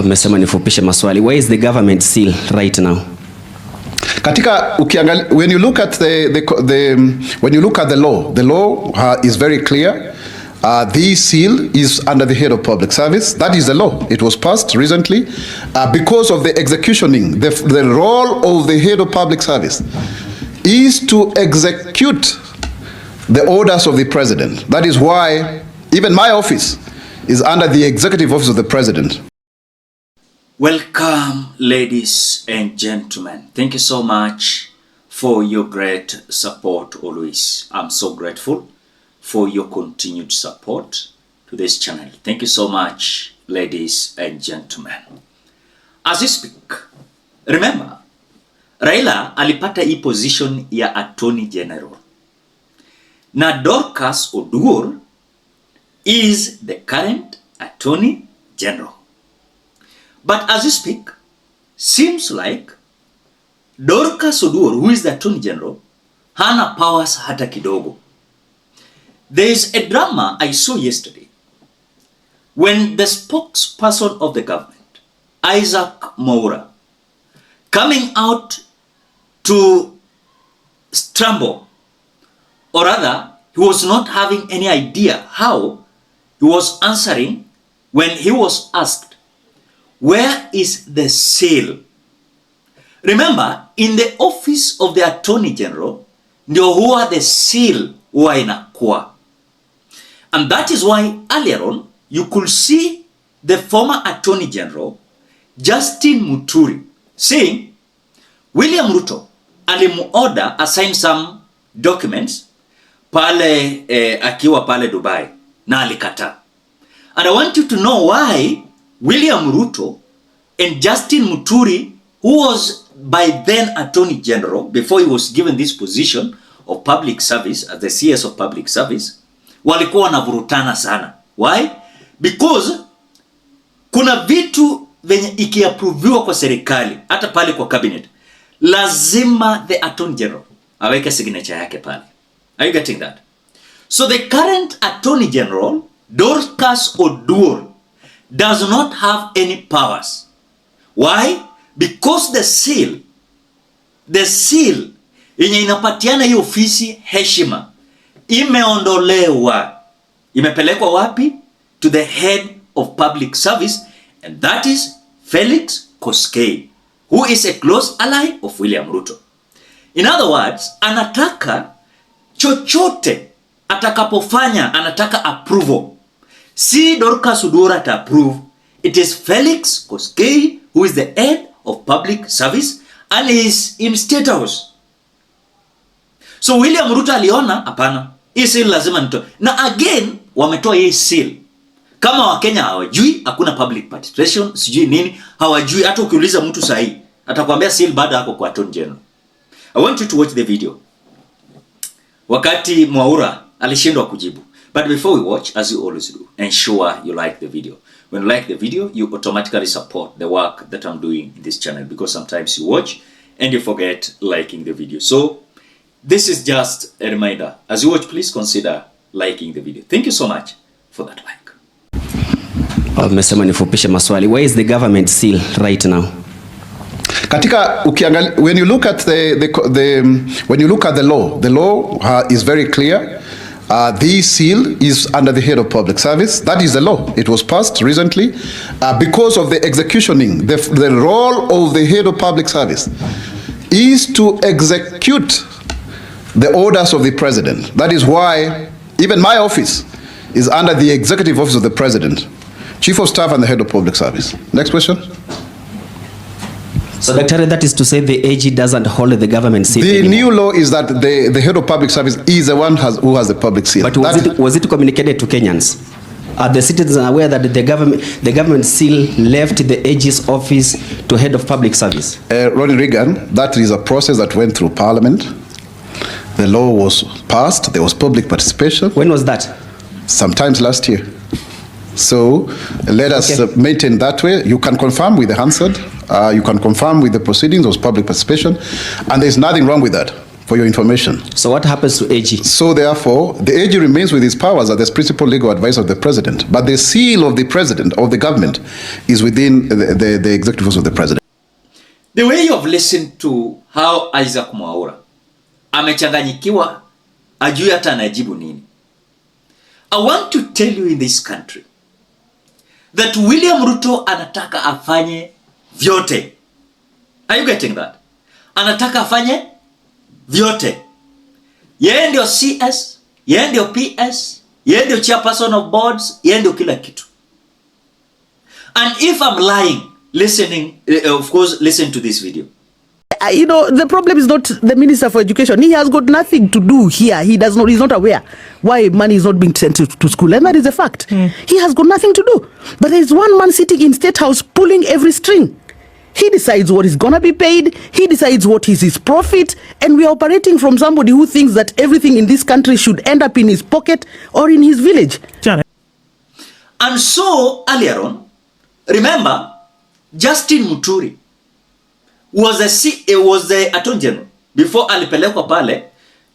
Mmesema nifupishe maswali. Where is the government seal right now? Katika when you look at the law is very clear. The seal is under the head of public service. That is the law. It was passed recently because of the executioning. The role of the head of public service is to execute the orders of the president. That is why even my office is under the executive office of the president. Welcome, ladies and gentlemen. Thank you so much for your great support always. I'm so grateful for your continued support to this channel. Thank you so much, ladies and gentlemen. As we speak, remember, Raila alipata hii position ya Attorney General. Na Dorcas Oduor is the current Attorney General. But as we speak, seems like Dorcas Oduor, who is the Attorney General, hana powers hata kidogo. There is a drama I saw yesterday when the spokesperson of the government, Isaac Mwaura, coming out to stumble, or rather, he was not having any idea how he was answering when he was asked, where is the seal? Remember, in the office of the Attorney General, ndio huwa the seal huwa inakuwa. And that is why earlier on, you could see the former Attorney General, Justin Muturi, saying, William Ruto alimuorder assign some documents pale akiwa pale Dubai na alikata. And I want you to know why William Ruto and Justin Muturi, who was by then Attorney General before he was given this position of public service as the CS of public service, walikuwa wanavurutana sana. Why? Because kuna vitu venye ikiapproviwa kwa serikali, hata pale kwa cabinet, lazima the Attorney General aweke signature yake pale. Are you getting that? So the current Attorney General, Dorcas Oduor, does not have any powers. Why? Because the seal yenye inapatiana hii ofisi heshima imeondolewa. Imepelekwa wapi? To the head of public service, and that is Felix Koskei, who is a close ally of William Ruto. In other words, anataka chochote atakapofanya, anataka approval. Si Dorcas Oduor ata approve. It is Felix Koskei who is the head of public service and is in STATEHOUSE. So William Ruto aliona hapana, hii seal lazima nitoe. Na again wametoa hii seal. Kama Wakenya hawajui, hakuna public participation, sijui nini, hawajui, hata ukiuliza mtu sahi atakwambia seal bado hako kwa Attorney General. I want you to watch the video. Wakati Mwaura alishindwa kujibu. But before we watch, as you always do, ensure you like the video. When you like the video, you automatically support the work that I'm doing in this channel, because sometimes you watch and you forget liking the video. So this is just a reminder. As you watch, please consider liking the video. Thank you so much for that like. Mmesema nifupishe maswali. Where is the government seal right now? Katika when you look at the law is very clear. The seal is under the head of public service. That is the law. It was passed recently because of the executioning. The role of the head of public service is to execute the orders of the president. That is why even my office is under the executive office of the president, chief of staff and the head of public service. Next question. So, Dr. that is to say the AG doesn't hold the government seal The anymore. new law is that the head of public service is the one who has the public seal. But was it communicated to Kenyans? Are the citizens aware that the government seal left the AG's office to head of public service? Ronnie Reagan, that is a process that went through Parliament. The law was passed. There was public participation. When was that? Sometimes last year. So let us maintain that way. You can confirm with the Hansard. You can confirm with the proceedings of public participation. And there's nothing wrong with that. for your information. So what happens to AG? So therefore, the AG remains with his powers as the principal legal advisor of the president, but the seal of the president, of the government, is within the executive office of the president. The way you have listened to how Isaac Mwaura amechanganyikiwa, ajui hata anajibu nini. I want to tell you in this country that William Ruto anataka afanye vyote. Are you getting that? Anataka afanye vyote. Yeye ndio CS, yeye ndio PS, yeye ndio chairperson of boards, yeye ndio kila kitu. And if I'm lying, of course, listen to this video. You know, the problem is not the Minister for Education. He has got nothing to do here. He's not aware why money is not being sent to school. And that is a fact. He has got nothing to do. But there is one man sitting in State House pulling every string. He decides what is going to be paid. He decides what is his profit. And we are operating from somebody who thinks that everything in this country should end up in his pocket or in his village. And so, earlier on, remember, Justin Muturi was the Attorney General before alipelekwa pale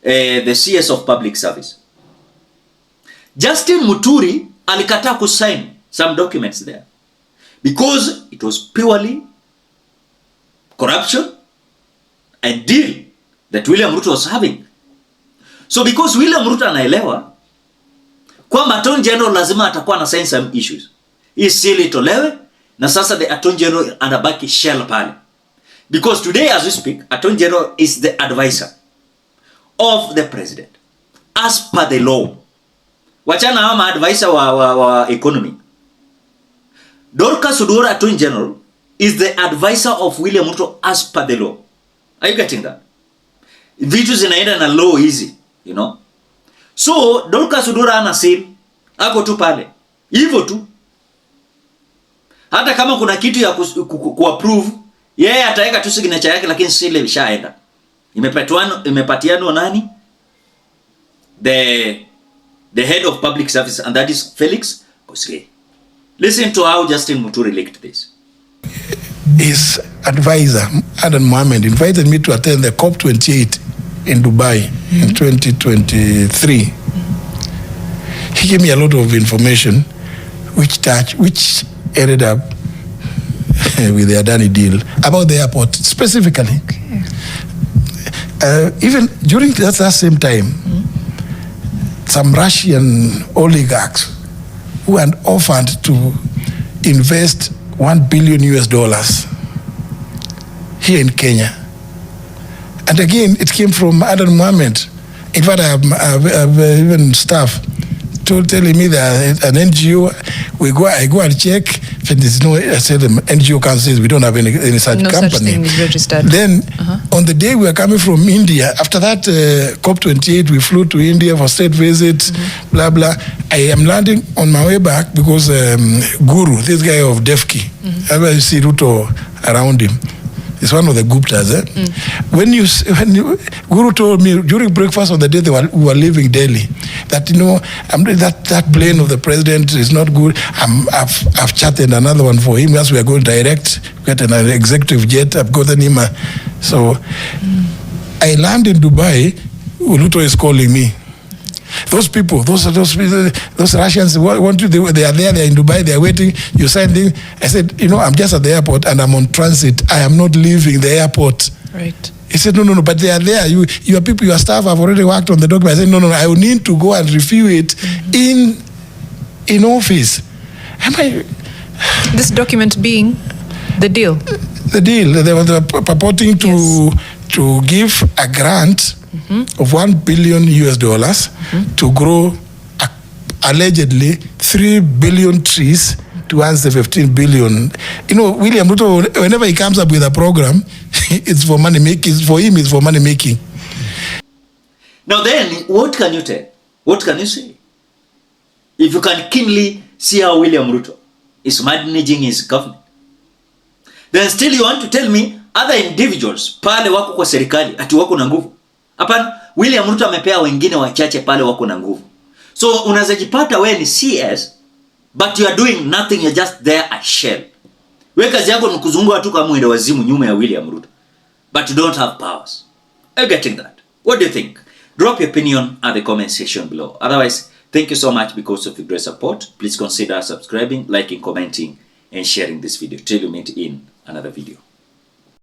the CS of Public Service. Justin Muturi alikataa kusign some documents there because it was purely corruption and deal that William Ruto was having. So because William Ruto anaelewa kwamba Attorney General lazima atakuwa na sign some issues, hii seal itolewe na sasa the Attorney General anabaki shell pale. Because today as we speak, Attorney General is the advisor of the president as per the law. Wachana hama advisor wa economy. Dorcas Oduor, Attorney General, is the advisor of William Ruto as per the law. Are you getting that? Vitu zinaenda na law easy, you know. So Dorcas Oduor ana seal, ako tu pale. Hivyo tu. Hata kama kuna kitu ya ku-approve, yeye ataweka tu signature yake, lakini seal imeshaenda. Imepatiano nani? The head of public service, and that is Felix Koskei. Listen to how Justin Muturi leaked this. His advisor, Adan Mohammed, invited me to attend the COP28 in Dubai in 2023. He gave me a lot of information which ended up with the Adani deal about the airport specifically. Even during that same time, some Russian oligarchs who had offered to invest $1 billion here in Kenya. And again, it came from Adan Mohammed. In fact, I have even staff telling me that an NGO, I go and check, and there's no, I said the NGO council says we don't have any such company. No such thing is registered. Then, on the day we were coming from India, after that COP28, we flew to India for state visits, blah, blah. I am landing on my way back because Guru, this guy of Defki, I see Ruto around him. It's one of the Guptas. When Guru told me during breakfast on the day we were leaving Delhi that, you know, that plane of the president is not good. I've chatted another one for him as we are going direct, get an executive jet. I've gotten him. So I land in Dubai. Ruto is calling me. Those people, those Russians want to. They are there. They are in Dubai. They are waiting. You signed in. I said, you know, I'm just at the airport and I'm on transit. I am not leaving the airport. Right. He said, no, but they are there. Your people, your staff have already worked on the document. I said, no, I will need to go and review it in office. This document being the deal. The deal. They were purporting to give a grant of $1 billion to grow allegedly 3 billion trees to answer 15 billion. You know, William Ruto, whenever he comes up with a program, it's for money making. For him, it's for money making. Now then, what can you tell? What can you say? If you can keenly see how William Ruto is managing his government, then still you want to tell me other individuals pale wako kwa serikali ati wako na nguvu. Hapana, William Ruto amepea wengine wachache pale wako na nguvu. So unaweza jipata wewe ni CS but you are doing nothing, you're just there a shell. Wewe kazi yako ni kuzunguka tu kama mwenda wazimu nyuma ya William Ruto. But you don't have powers. Are you getting that? What do you think? Drop your opinion at the comment section below. Otherwise, thank you so much because of the great support. Please consider subscribing, liking, commenting, and sharing this video. Till we meet in another video.